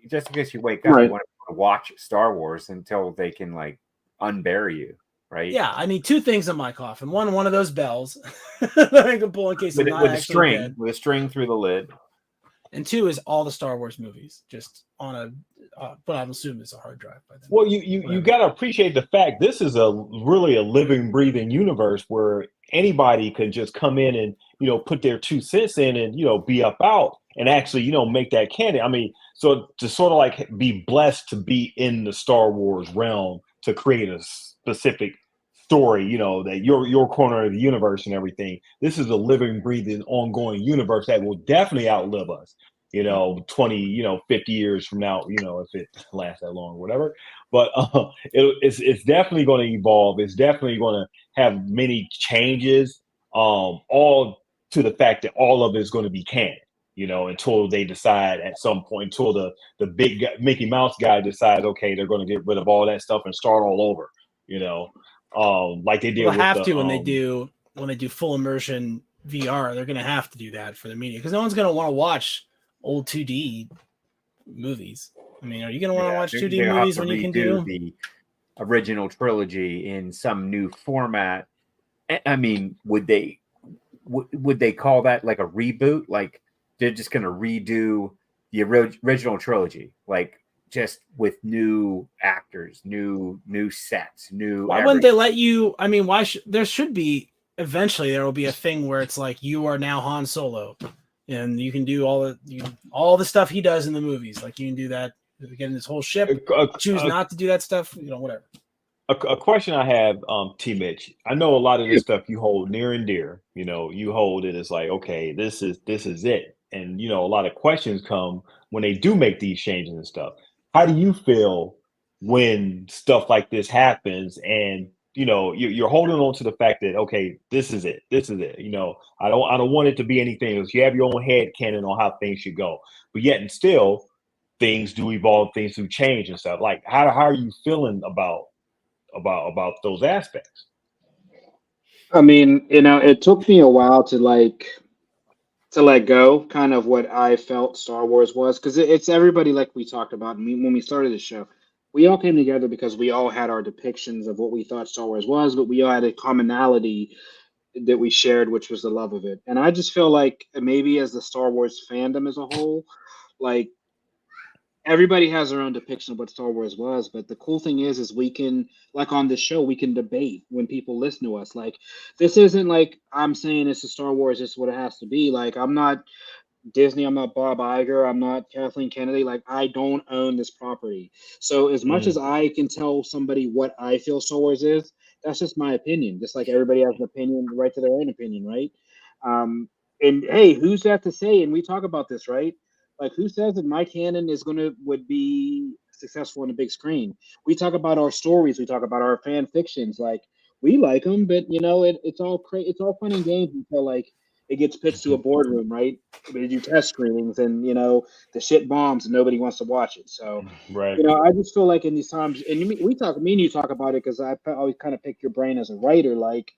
Just in case you wake up, you want to watch Star Wars until they can like unbury you, right? Yeah, I need two things in my coffin. One of those bells that I can pull in case I'm not actually dead. With a string through the lid. And two is all the Star Wars movies, just on a, but I'm assuming it's a hard drive by then. Well, you got to appreciate the fact this is really a living, breathing universe where anybody can just come in and put their 2 cents in and be up out and actually make that canon. I mean, so to sort of like be blessed to be in the Star Wars realm to create a specific story, that your corner of the universe and everything. This is a living, breathing, ongoing universe that will definitely outlive us. 20, 50 years from now, if it lasts that long or whatever. But it's definitely going to evolve. It's definitely going to have many changes, all to the fact that all of it is going to be canon, until they decide at some point, until the big guy, Mickey Mouse guy decides, okay, they're going to get rid of all that stuff and start all over, like they did. They'll have to when they do full immersion VR. They're going to have to do that for the media because no one's going to want to watch old 2D movies. I mean, are you going to want to watch 2D movies when you can do the original trilogy in some new format? I mean, would they call that like a reboot? Like they're just going to redo the original trilogy, like just with new actors, new sets, new. Why wouldn't they let you? I mean, there should be eventually there will be a thing where it's like you are now Han Solo, and you can do all the stuff he does in the movies. Like you can do that, get in this whole ship. Choose not to do that stuff. Whatever. A question I have, T. Mitch. I know a lot of this stuff you hold near and dear. You hold it as like, okay, this is it, and a lot of questions come when they do make these changes and stuff. How do you feel when stuff like this happens and you're holding on to the fact that, okay, this is it. I don't want it to be anything else. You have your own head canon on how things should go, but yet and still things do evolve, things do change and stuff. Like how are you feeling about those aspects? I mean, it took me a while to let go kind of what I felt Star Wars was, because it's everybody, like we talked about when we started the show. We all came together because we all had our depictions of what we thought Star Wars was, but we all had a commonality that we shared, which was the love of it. And I just feel like maybe as the Star Wars fandom as a whole, like everybody has their own depiction of what Star Wars was. But the cool thing is we can, like on this show, we can debate when people listen to us. Like this isn't like I'm saying this is Star Wars, this is what it has to be. Like I'm not Disney, I'm not Bob Iger, I'm not Kathleen Kennedy. Like I don't own this property. So as much as I can tell somebody what I feel Star Wars is, that's just my opinion. Just like everybody has an opinion, right to their own opinion, right? And hey, who's that to say? And we talk about this, right? Like who says that my canon would be successful on the big screen? We talk about our stories, we talk about our fan fictions. Like we like them, but it's all fun and games until like it gets pitched to a boardroom, right? They do test screenings and, the shit bombs and nobody wants to watch it. So, right. I just feel like in these times, and me and you talk about it because I always kind of pick your brain as a writer. Like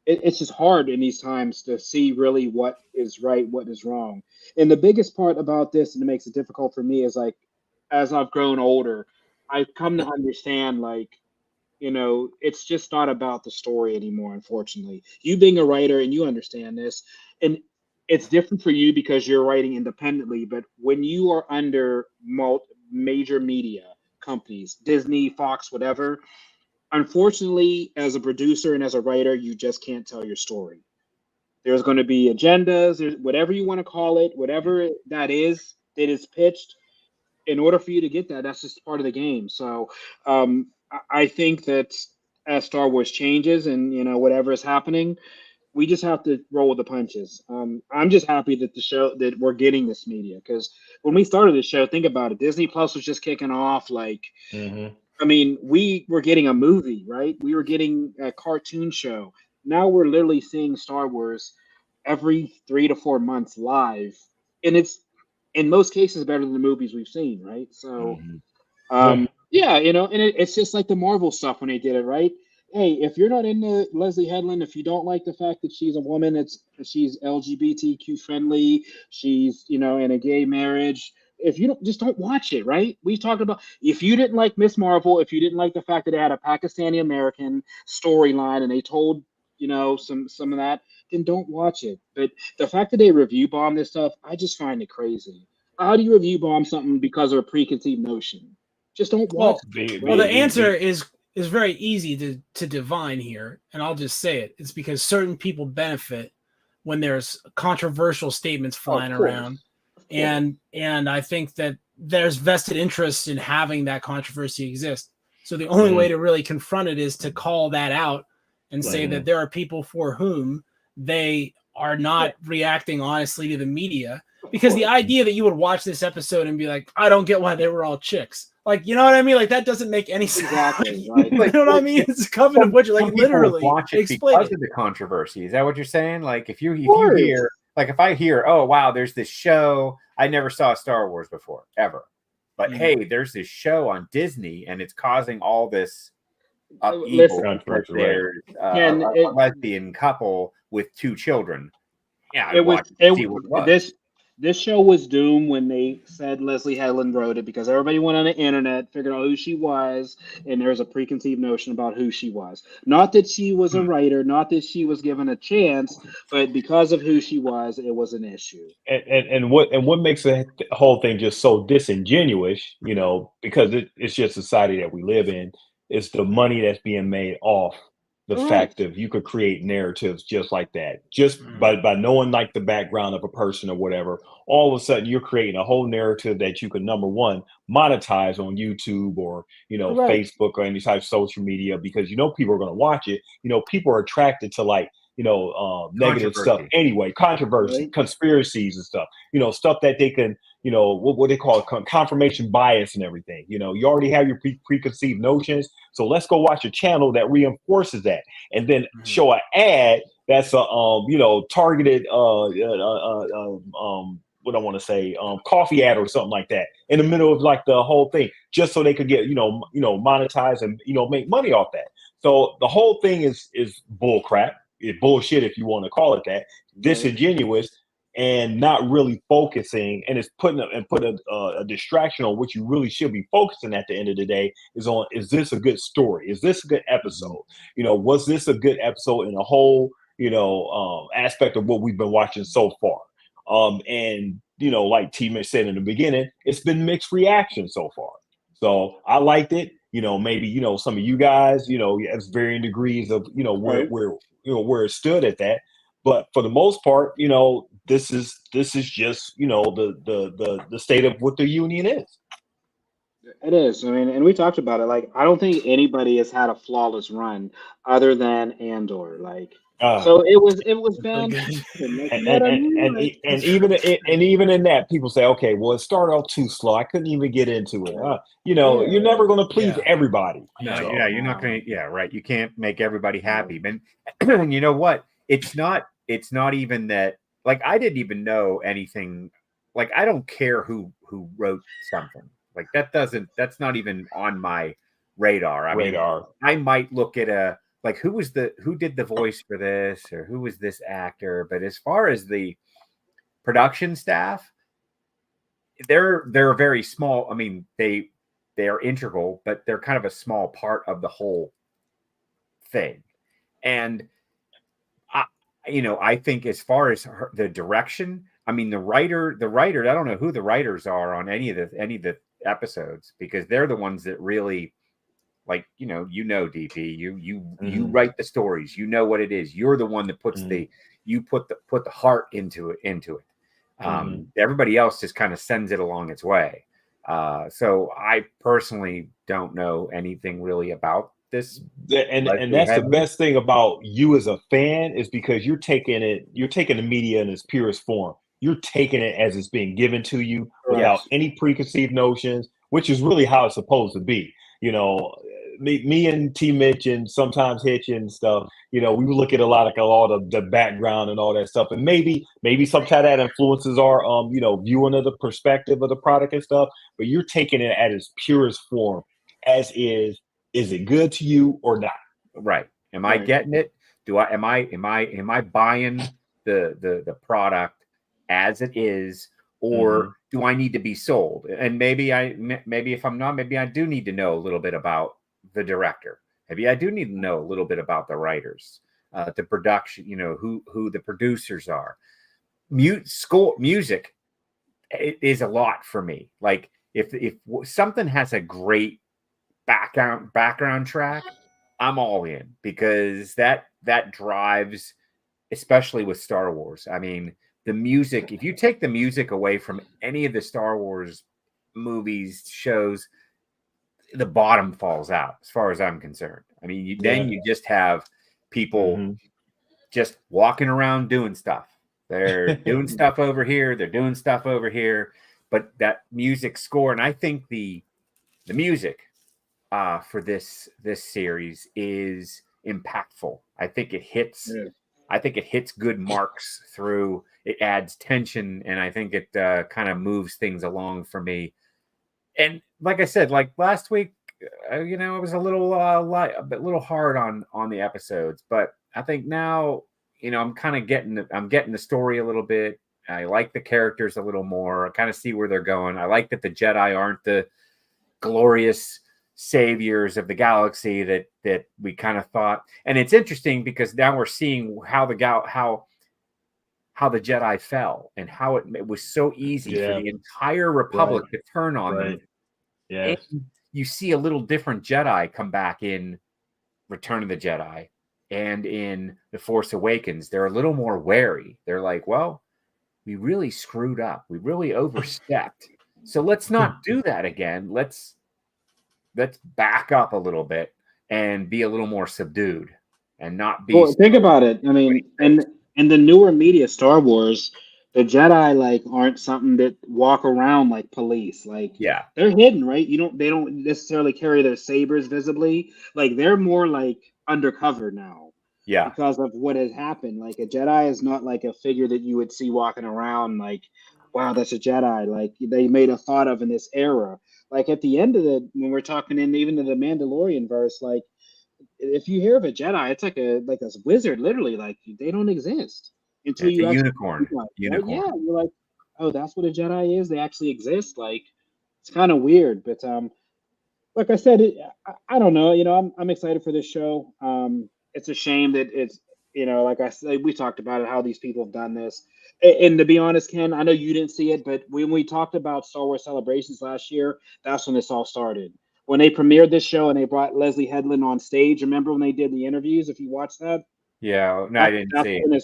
it's just hard in these times to see really what is right, what is wrong. And the biggest part about this, and it makes it difficult for me, is like, as I've grown older, I've come to understand like, it's just not about the story anymore, unfortunately. You being a writer, and you understand this, and it's different for you because you're writing independently, but when you are under major media companies, Disney, Fox, whatever, unfortunately, as a producer and as a writer, you just can't tell your story. There's going to be agendas, there's whatever you want to call it, whatever that is pitched. In order for you to get that's just part of the game. So I think that as Star Wars changes and whatever is happening, we just have to roll with the punches. I'm just happy that we're getting this media, because when we started the show, think about it, Disney Plus was just kicking off. Like, I mean, we were getting a movie, right? We were getting a cartoon show. Now we're literally seeing Star Wars every 3 to 4 months live, and it's in most cases better than the movies we've seen, right? So Yeah, and it's just like the Marvel stuff when they did it, right? Hey, if you're not into Leslie Headland, if you don't like the fact that she's a woman, she's LGBTQ friendly, she's in a gay marriage. If you don't watch it, right? We talked about if you didn't like Miss Marvel, if you didn't like the fact that they had a Pakistani American storyline and they told some of that, then don't watch it. But the fact that they review bomb this stuff, I just find it crazy. How do you review bomb something because of a preconceived notion? Just don't watch Well, it, well, the right? answer is very easy to divine here, and I'll just say it. It's because certain people benefit when there's controversial statements flying Of course. around, Of course. and I think that there's vested interest in having that controversy exist. So the only way to really confront it is to call that out and say that there are people for whom they are not reacting honestly to the media. Because the idea that you would watch this episode and be like, I don't get why they were all chicks. Like, you know what I mean? Like, that doesn't make any sense. Exactly. Like, you know what I mean? It's a covenant of butcher. Like, Some people literally, watch it explain because it. of the controversy. Is that what you're saying? Like, if you course. hear, like, if I hear, oh wow, there's this show, I never saw Star Wars before ever, but hey, there's this show on Disney and it's causing all this upheaval because there's a lesbian couple with 2 children. Yeah, I watched to see what it was. This show was doomed when they said Leslie Headland wrote it because everybody went on the internet, figured out who she was, and there's a preconceived notion about who she was. Not that she was a writer, not that she was given a chance, but because of who she was, it was an issue. And what makes the whole thing just so disingenuous, because it's just society that we live in, is the money that's being made off the fact of you could create narratives just like that, just by knowing like the background of a person or whatever. All of a sudden, you're creating a whole narrative that you can, number one, monetize on YouTube or Facebook or any type of social media because people are going to watch it. People are attracted to like negative stuff anyway, controversy, conspiracies and stuff. Stuff that they can. What they call confirmation bias and everything. You already have your preconceived notions. So let's go watch a channel that reinforces that and then show an ad that's a, targeted, what I want to say, coffee ad or something like that in the middle of like the whole thing, just so they could get, monetize and, make money off that. So the whole thing is bull crap. It's bullshit if you want to call it that, disingenuous. And not really focusing, and it's putting a distraction on what you really should be focusing at the end of the day is this a good story? Is this a good episode? Was this a good episode in a whole aspect of what we've been watching so far? And like T-Mitch said in the beginning, it's been mixed reaction so far. So I liked it. Maybe some of you guys, has varying degrees of where it stood at that. But for the most part, this is just the state of what the union is. It is. I mean, and we talked about it. Like, I don't think anybody has had a flawless run other than Andor. Like, so it was bad. And even in that, people say, okay, well, it started off too slow. I couldn't even get into it. You're never going to please everybody. No, you're not going to. Yeah, right. You can't make everybody happy. But you know what? It's not even that. Like, I didn't even know anything. Like, I don't care who wrote something. Like, that's not even on my radar. I mean, I might look at who did the voice for this or who was this actor. But as far as the production staff, they're very small. I mean, they are integral, but they're kind of a small part of the whole thing. And I think as far as the direction, I mean, the writer, I don't know who the writers are on any of the episodes because they're the ones that really, like, DP, you write the stories, what it is. You're the one that puts you put the heart into it. Everybody else just kind of sends it along its way. So I personally don't know anything really about this, and that's the best thing about you as a fan is because you're taking the media in its purest form. You're taking it as it's being given to you without any preconceived notions, which is really how it's supposed to be. Me and T Mitch and sometimes Hitch and stuff, we look at a lot of the background and all that stuff. And maybe sometimes that influences our viewing of the perspective of the product and stuff, but you're taking it at its purest form. as is it good to you or not? Right. Am I getting it? Am I buying the product as it is, or do I need to be sold? And maybe if I'm not, maybe I do need to know a little bit about the director. Maybe I do need to know a little bit about the writers, the production, who the producers are. Music, it is a lot for me. Like if something has a great background track, I'm all in, because that drives, especially with Star Wars. I mean, the music, if you take the music away from any of the Star Wars movies, shows, the bottom falls out as far as I'm concerned. I mean, then you just have people just walking around doing stuff. They're doing stuff over here, they're doing stuff over here, but that music score, and I think the music for this series is impactful. I think it hits. Yeah. I think it hits good marks through. It adds tension, and I think it kind of moves things along for me. And like I said, like last week, it was a little a little hard on the episodes, but I think now, I'm kind of getting the story a little bit. I like the characters a little more. I kind of see where they're going. I like that the Jedi aren't the glorious saviors of the galaxy that we kind of thought. And it's interesting because now we're seeing how the Jedi fell, and how it was so easy for the entire Republic to turn on them. Yeah, you see a little different Jedi come back in Return of the Jedi and in The Force Awakens. They're a little more wary. They're like, well, we really screwed up. We really overstepped. So let's not do that again. Let's back up a little bit and be a little more subdued and not be. Well, think about it. I mean, and in the newer media, Star Wars, the Jedi aren't something that walk around like police. They're hidden, right? They don't necessarily carry their sabers visibly. They're more undercover now. Yeah. Because of what has happened. A Jedi is not a figure that you would see walking around wow, that's a Jedi. They made a thought of in this era. At the end of when we're talking even in the Mandalorian verse, if you hear of a Jedi, it's like a wizard, literally. They don't exist until it's you a actually unicorn. Unicorn. Yeah, you're like, oh, that's what a Jedi is. They actually exist. It's kind of weird, but like I said, I don't know. I'm excited for this show. It's a shame that it's like I said, we talked about it, how these people have done this. And to be honest, Ken, I know you didn't see it, but when we talked about Star Wars Celebrations last year, that's when this all started. When they premiered this show and they brought Leslie Headland on stage, remember when they did the interviews? If you watched that, yeah, no, I didn't see it.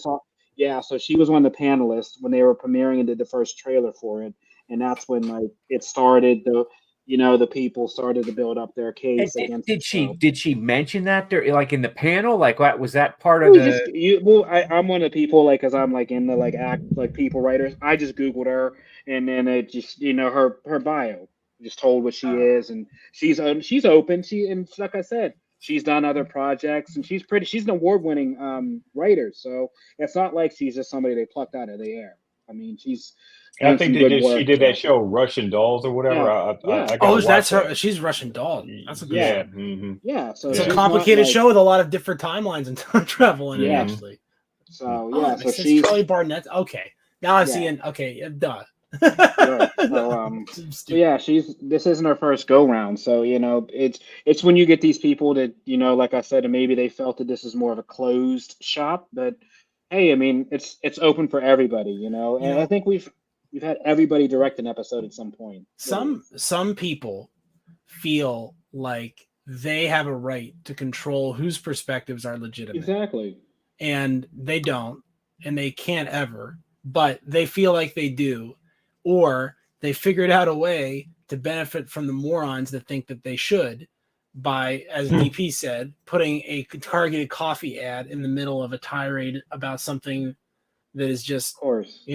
Yeah, so she was one of the panelists when they were premiering and did the first trailer for it, and that's when it started. The people started to build up their case against. Did she mention that there, in the panel? What was that part of the? I'm one of the people because I'm in the people writers. I just Googled her, and then it just her bio just told what she is, and she's open. And like I said, she's done other projects, and she's an award-winning writer. So it's not like she's just somebody they plucked out of the air. I mean, she's. I think she did that show Russian Dolls or whatever. Yeah. That's her. She's Russian Doll. That's a good show. Mm-hmm. Yeah. So it's a complicated show with a lot of different timelines and time travel in it, actually. So yeah. So she's Charlie Barnett. Okay. Now I'm seeing. Okay. Duh. Right. So yeah, this isn't her first go round. So it's when you get these people that like I said, and maybe they felt that this is more of a closed shop, but hey, I mean it's open for everybody, and I think we've had everybody direct an episode at some point. Some people feel like they have a right to control whose perspectives are legitimate. Exactly. And they don't, and they can't ever, but they feel like they do, or they figured out a way to benefit from the morons that think that they should by, as DP said, putting a targeted coffee ad in the middle of a tirade about something that is just, of course,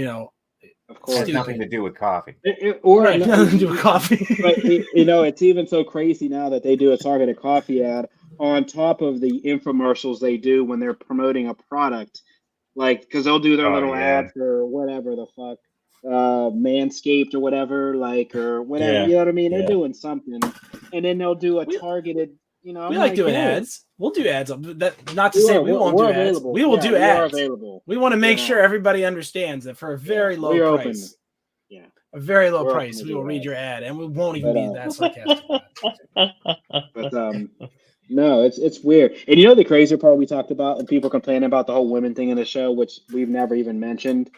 of course, has nothing to do with coffee. Nothing to do with coffee. But it's even so crazy now that they do a targeted coffee ad on top of the infomercials they do when they're promoting a product, because they'll do their little ad for whatever the fuck, Manscaped or whatever, or whatever. You know what I mean? They're doing something, and then they'll do a We- targeted. You know, We I'm like doing hey, ads. We'll do ads. That not to say we won't do ads. available. We will Yeah, do we are ads. available. We want to make Yeah. sure everybody understands that for a very low we're price, open. Yeah, a very low We're price, open to we will do read ads. your ad, and we won't even But, be that sarcastic. But no, it's weird. And you know the crazier part we talked about, and people complaining about the whole women thing in the show, which we've never even mentioned.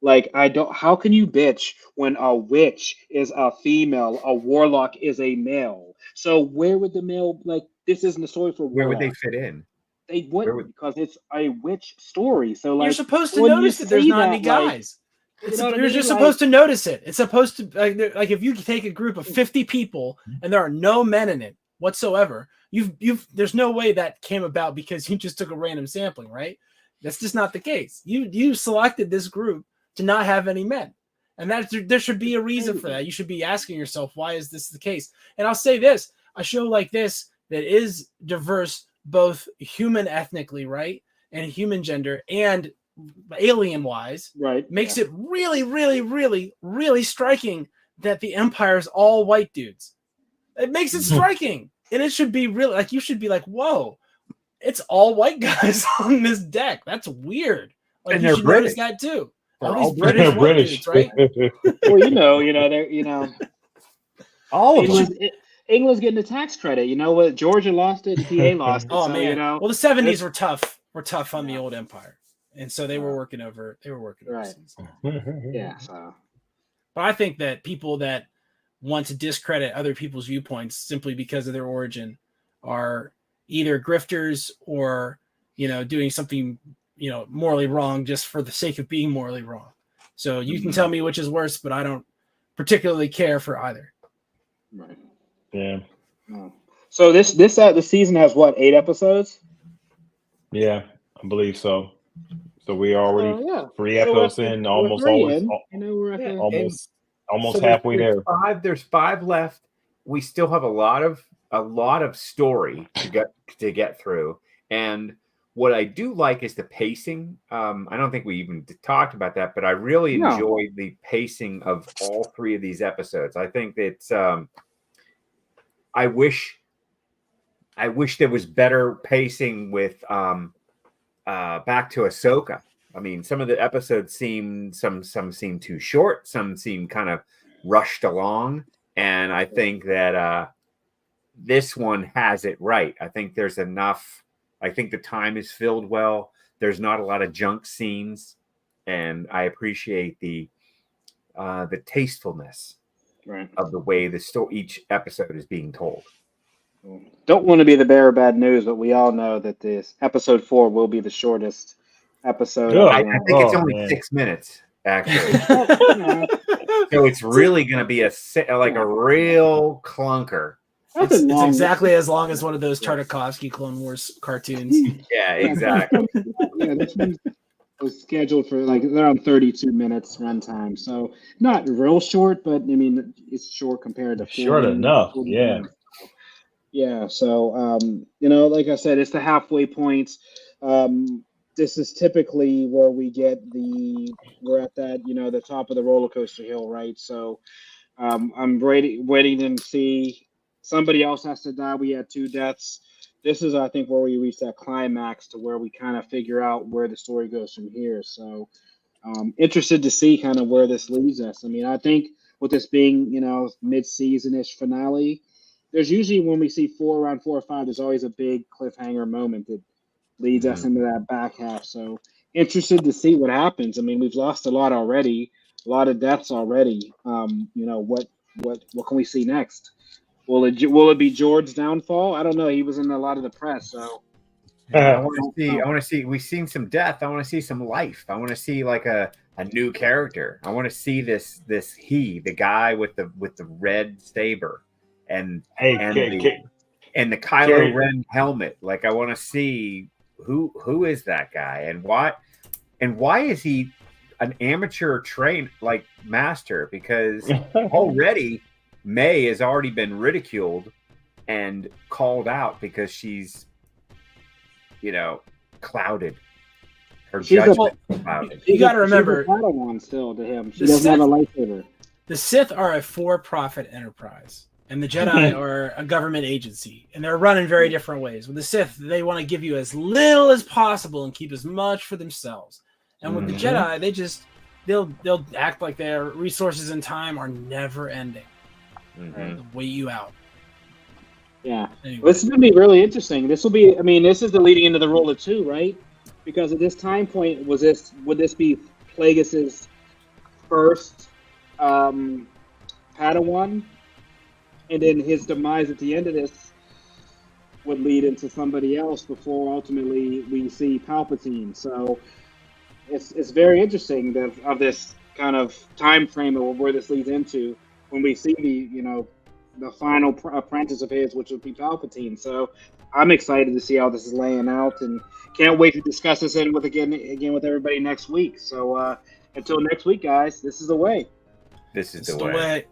Like, I don't. How can you bitch when a witch is a female, a warlock is a male? So where would the male like? This isn't a story for warlock. Where would they fit in? They wouldn't because it's a witch story. So like, You're supposed to when you notice that there's see not any that, like, guys. you know what I You're mean? just Like- supposed to notice it. It's supposed to like if you take a group of 50 people and there are no men in it whatsoever, there's no way that came about because you just took a random sampling, right? That's just not the case. You selected this group to not have any men, and there should be a reason for that. You should be asking yourself, why is this the case? And I'll say this: a show like this that is diverse, both human ethnically, right, and human gender, and alien wise, right, makes it really, really, really, really striking that the Empire is all white dudes. It makes it striking, and it should be really like you should be like, whoa, it's all white guys on this deck. That's weird. Like And you they're should British. notice that too. They're All all these British white British. dudes, right? Well, they're All of them. England's getting a tax credit. You know what? Georgia lost it, PA lost it. Oh so, man. you know, Well, the 70s were tough. Were tough on the Yeah. old Empire, and so they were working over. Right. things. yeah. So But I think that people that want to discredit other people's viewpoints simply because of their origin are either grifters or, doing something, morally wrong just for the sake of being morally wrong. So you can tell me which is worse, but I don't particularly care for either. right. Yeah. Oh. So this the season has what, 8 episodes? Yeah, I believe so. So we already Oh, yeah. 3 So we're episodes at the- in, we're almost 3 always, in. We're at the almost So halfway there. There's 5 left. We still have a lot of story to get through. And what I do like is the pacing. I don't think we even talked about that, but I really enjoyed the pacing of all 3 of these episodes. I think that I wish there was better pacing with back to Ahsoka. I mean, some of the episodes seem too short, some seem kind of rushed along, and I think that this one has it right. I think there's enough. I think the time is filled well. There's not a lot of junk scenes, and I appreciate the tastefulness of the way each episode is being told. Don't want to be the bearer of bad news, but we all know that this episode 4 will be the shortest episode. Yeah. I think it's only 6 minutes, actually. So it's really going to be a real clunker. It's exactly as long as one of those Tartakovsky Clone Wars cartoons. Yeah, exactly. Yeah, this one was scheduled for around 32 minutes runtime, so not real short, but I mean it's short compared to 40, Short enough, 40 yeah. minutes. Yeah, so like I said, it's the halfway point. This is typically where we're at that, the top of the roller coaster hill, right? So I'm waiting to see. Somebody else has to die. We had 2 deaths. This is, I think, where we reach that climax to where we kind of figure out where the story goes from here. So interested to see kind of where this leads us. I mean, I think with this being, mid-season-ish finale, there's usually when we see around 4 or 5, there's always a big cliffhanger moment that leads us into that back half. So interested to see what happens. I mean, we've lost a lot already, a lot of deaths already. What can we see next? Will it be George's downfall? I don't know. He was in a lot of the press, so I want to see. We've seen some death. I want to see some life. I want to see like a new character. I want to see the guy with the red saber and the Kylo Ren helmet. Like I want to see who is that guy and why is he an amateur master? Because already May has already been ridiculed and called out because she's, clouded. Her judgment is clouded. You got to remember, she's a Padawan still to him. She doesn't have a lightsaber. The Sith are a for-profit enterprise. and the Jedi are a government agency, and they're run in very different ways. With the Sith, they want to give you as little as possible and keep as much for themselves. And with the Jedi, they'll act like their resources and time are never ending. They'll wait you out. Yeah. Anyway. This is going to be really interesting. This will be, I mean, this is the leading into the role of 2, right? Because at this time point, would this be Plagueis's first Padawan? And then his demise at the end of this would lead into somebody else before ultimately we see Palpatine. So it's very interesting of this kind of time frame of where this leads into when we see the final apprentice of his, which would be Palpatine. So I'm excited to see how this is laying out, and can't wait to discuss this again with everybody next week. So until next week, guys, this is the way. This is the way.